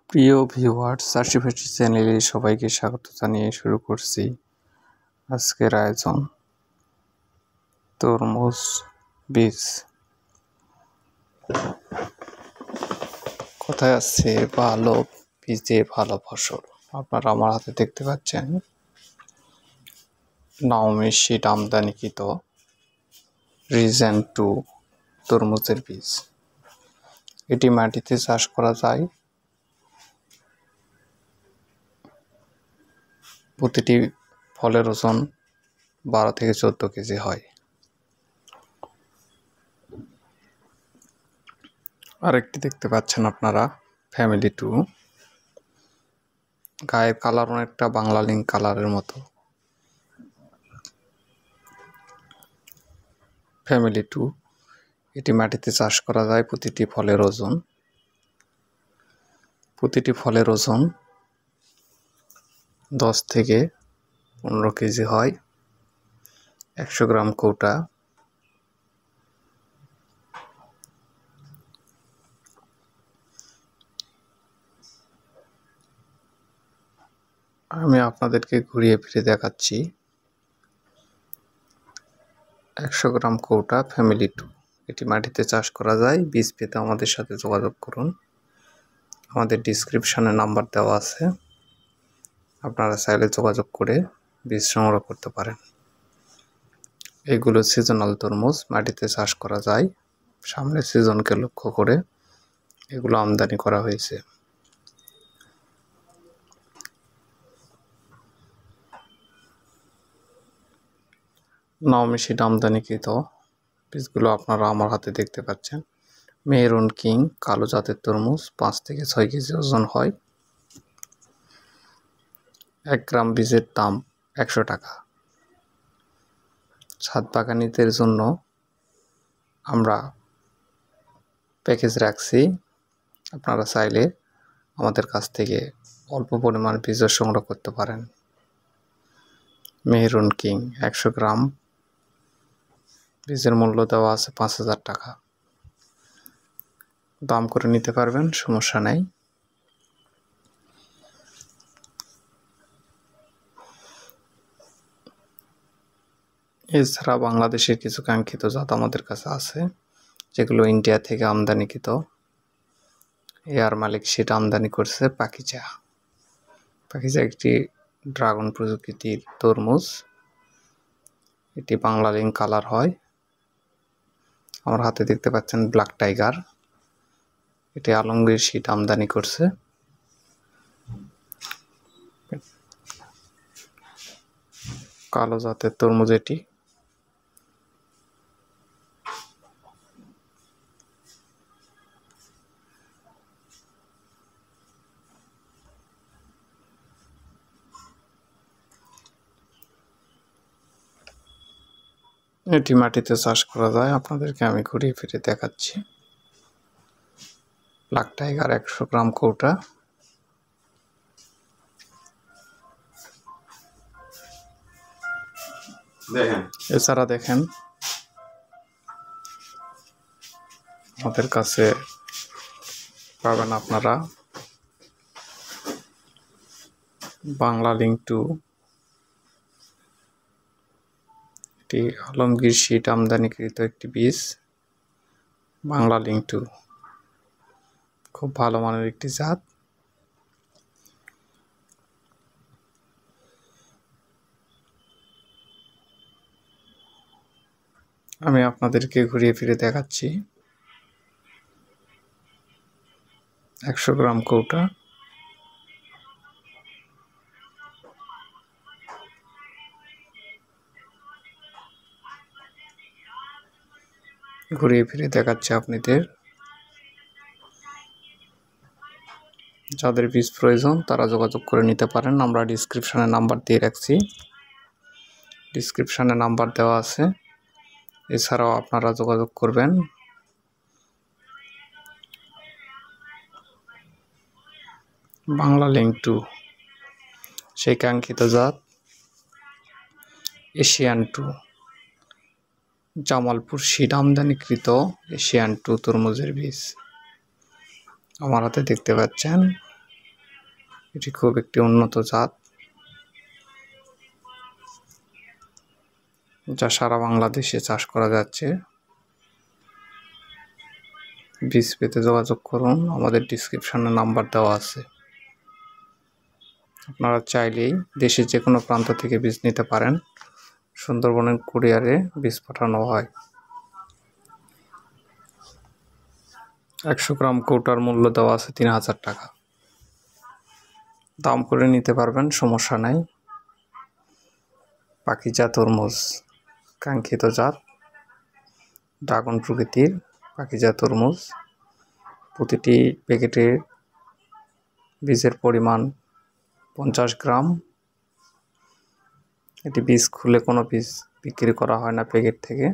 প্রিয় ভিউয়ার্স, চাষিভাষী চ্যানেলে সবাইকে স্বাগত জানিয়ে শুরু করছি আজকের আয়োজন। তরমুজ বীজ কোথায় আছে ভালো বীজে ভালো ফসল। আপনারা আমার হাতে দেখতে পাচ্ছেন নাওমি সিড আমদানিকৃত রিজন 2 তরমুজের বীজ। এটি মাটিতে চাষ করা যায়। প্রতিটি ফলের ওজন 12 থেকে 14 কেজি হয়। আরেকটি দেখতে পাচ্ছেন আপনারা ফ্যামিলি 2। গায়ের কালার অনেকটা বাংলা লিঙ্ক কালারের মতো। ফ্যামিলি 2 এটি মাটিতে চাষ করা যায়। প্রতিটি ফলের ওজন 10 থেকে 15 কেজি হয়। 100 গ্রাম কৌটা। আমি আপনাদেরকে ঘুরিয়ে ফিরে দেখাচ্ছি। 100 গ্রাম কৌটা ফ্যামিলি 2 এটি মাটিতে চাষ করা যায়। বীজ পেতে আমাদের সাথে যোগাযোগ করুন। আমাদের ডিসক্রিপশনে নাম্বার দেওয়া আছে, আপনারা চাইলে যোগাযোগ করে বীজ সংগ্রহ করতে পারেন। এগুলো সিজনাল তরমুজ, মাটিতে চাষ করা যায়। সামনের সিজনকে লক্ষ্য করে এগুলো আমদানি করা হয়েছে। নাওমি সিড আমদানিকৃত বীজগুলো আপনারা আমার হাতে দেখতে পাচ্ছেন। মেরুন কিং কালো জাতের তরমুজ 5 থেকে 6 কেজি ওজন হয়। 1 গ্রাম বীজের দাম 100 টাকা। ছাদ বাগানীদের জন্য আমরা প্যাকেজ রাখছি। আপনারা চাইলে আমাদের কাছ থেকে অল্প পরিমাণ বীজ সংগ্রহ করতে পারেন। মেহরুন কিং 100 গ্রাম বীজের মূল্য দেওয়া আছে 5000 টাকা। দাম করে নিতে পারবেন, সমস্যা নেই। এছাড়া বাংলাদেশের কিছু কাঙ্ক্ষিত জাত আমাদের কাছে আছে, যেগুলো ইন্ডিয়া থেকে আমদানিকৃত। এয়ার মালিক সেটা আমদানি করছে পাকিজা। একটি ড্রাগন প্রকৃতির তরমুজ। এটি বাংলা লিঙ্ক কালার হয়। আমার হাতে দেখতে পাচ্ছেন ব্ল্যাক টাইগার। এটি আলমগীর সিড আমদানি করছে। কালো জাতের তরমুজ এটি। এটি মাটিতে চাষ করা যায়। আপনাদেরকে আমি ঘুরিয়ে ফিরে দেখাচ্ছি। ব্ল্যাক টাইগার 100 গ্রাম কৌটা। এছাড়া দেখেন আমাদের কাছে পাবেন আপনারা বাংলা লিঙ্ক 2 এটি আলমগীর সিড আমদানিকৃত একটি বীজ। বাংলা লিঙ্ক 2 খুব ভালো মানের একটি জাত। আমি আপনাদেরকে ঘুরিয়ে ফিরে দেখাচ্ছি। 100 গ্রাম কৌটা। ঘুরিয়ে ফিরে দেখাচ্ছি আপনাদের। যাদের বীজ প্রয়োজন তারা যোগাযোগ করে নিতে পারেন। আমরা ডিসক্রিপশনে নাম্বার দিয়ে রাখছি, ডিসক্রিপশনে নাম্বার দেওয়া আছে। এছাড়াও আপনারা যোগাযোগ করবেন। বাংলা লিঙ্ক 2 সেই কাঙ্ক্ষিত জাত এশিয়ান 2 জামালপুর সিড আমদানিকৃত এশিয়ান 2 তরমুজের বীজ আমার হাতে দেখতে পাচ্ছেন। এটি খুব একটি উন্নত জাত, যা সারা বাংলাদেশে চাষ করা যাচ্ছে। বীজ পেতে যোগাযোগ করুন, আমাদের ডিসক্রিপশনে নাম্বার দেওয়া আছে। আপনারা চাইলেই দেশের যে কোনো প্রান্ত থেকে বীজ নিতে পারেন। সুন্দরবনের কুরিয়ারে বীজ পাঠানো হয়। 100 গ্রাম কৌটার মূল্য দেওয়া আছে 3000 টাকা। দাম করে নিতে পারবেন, সমস্যা নাই। পাখিজা তরমুজ, কাঙ্ক্ষিত জাত, ড্রাগন প্রকৃতির পাখিজা তরমুজ। প্রতিটি প্যাকেটে বীজের পরিমাণ 50 গ্রাম। এটি বীজ খুলে কোনো বীজ বিক্রি করা হয় না প্যাকেট থেকে।